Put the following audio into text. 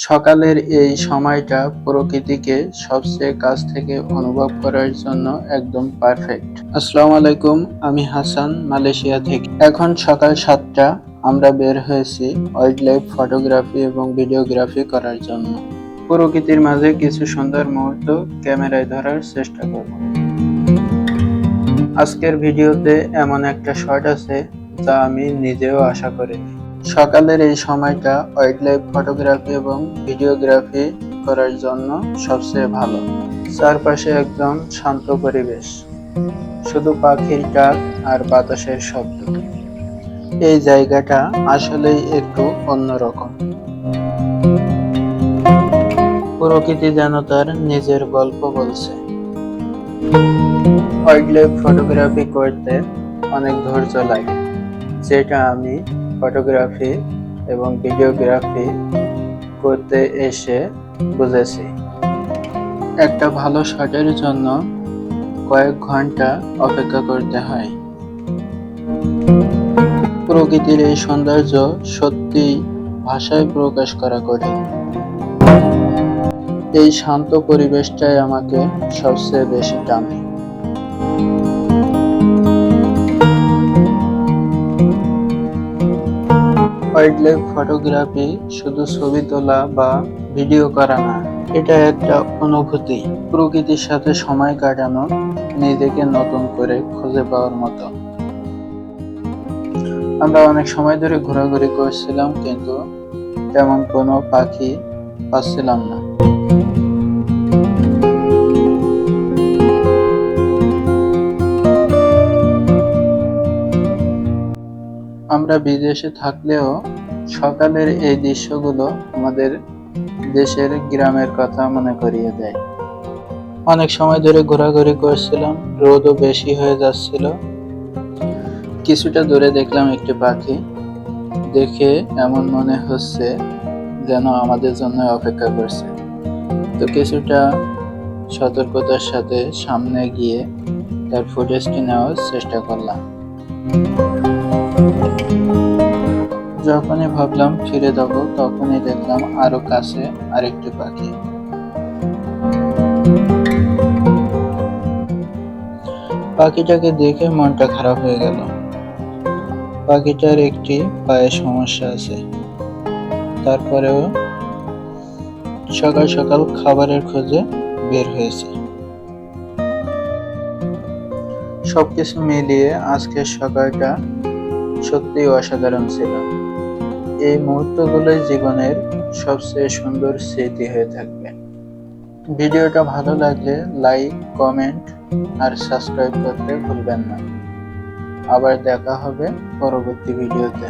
সকালের এই সময়টা প্রকৃতিকে সবচেয়ে কাছ থেকে অনুভব করার জন্য একদম পারফেক্ট। আসসালামু আলাইকুম, আমি হাসান, মালয়েশিয়া থেকে। এখন সকাল 7টা। আমরা বের হয়েছি ওয়াইল্ড লাইফ ফটোগ্রাফি এবং ভিডিওগ্রাফি করার জন্য। প্রকৃতির মাঝে কিছু সুন্দর মুহূর্ত ক্যামেরায় ধরার চেষ্টা করব। আজকের ভিডিওতে এমন একটা শট আছে যা আমি নিজেও আশা করিনি। সকালের এই সময়টা ওয়াইল্ড লাইফ ফটোগ্রাফি এবং ভিডিওগ্রাফি করার জন্য সবচেয়ে ভালো। চারপাশে একদম শান্ত পরিবেশ, শুধু পাখির ডাক আর বাতাসের শব্দ। এই জায়গাটা আসলেই একটু অন্যরকম। প্রকৃতি যেন তার নিজের গল্প বলছে। ওয়াইল্ড লাইফ ফটোগ্রাফি করতে অনেক ধৈর্য লাগে, যেটা আমি ফটোগ্রাফি এবং ভিডিওগ্রাফি করতে এসে বুঝেছি। একটা ভালো শটের জন্য কয়েক ঘন্টা অপেক্ষা করতে হয়। প্রকৃতির এই সৌন্দর্য সত্যিই ভাষায় প্রকাশ করা কঠিন। এই শান্ত পরিবেশটাই আমাকে সবচেয়ে বেশি টানে। ওয়াইল্ড লাইফ ফটোগ্রাফি শুধু ছবি তোলা বা ভিডিও করা না, এটা একটা অনুভূতি, প্রকৃতির সাথে সময় কাটানো, নিজেকে নতুন করে খুঁজে পাওয়ার মতো। আমরা অনেক সময় ধরে ঘোরাঘুরি করছিলাম, কিন্তু তেমন কোনো পাখি পাচ্ছিলাম না। আমরা বিদেশে থাকলেও সকালের এই দৃশ্যগুলো আমাদের দেশের গ্রামের কথা মনে করিয়ে দেয়। অনেক সময় ধরে ঘোরাঘুরি করছিলাম, রোদও বেশি হয়ে যাচ্ছিল। কিছুটা দূরে দেখলাম একটি পাখি। দেখে এমন মনে হচ্ছে যেন আমাদের জন্য অপেক্ষা করছে। তো কিছুটা সতর্কতার সাথে সামনে গিয়ে তার ফুটেজটি নেওয়ার চেষ্টা করলাম। যখনই ভাবলাম ফিরে যাব, তখনই দেখলাম আরো কাছে আরেকটি পাখি। পাখিটাকে দেখে মনটা খারাপ হয়ে গেল। পাখিটার একটি পায়ে সমস্যা আছে। তারপরেও সকাল সকাল খাবারের খোঁজে বের হয়েছে। সবকিছু মিলিয়ে আজকের সকালটা সত্যিই অসাধারণ ছিল। এই মুহূর্তগুলোই জীবনের সবচেয়ে সুন্দর স্মৃতি হয়ে থাকবে। ভিডিওটা ভালো লাগলে লাইক, কমেন্ট আর সাবস্ক্রাইব করতে ভুলবেন না। আবার দেখা হবে পরবর্তী ভিডিওতে।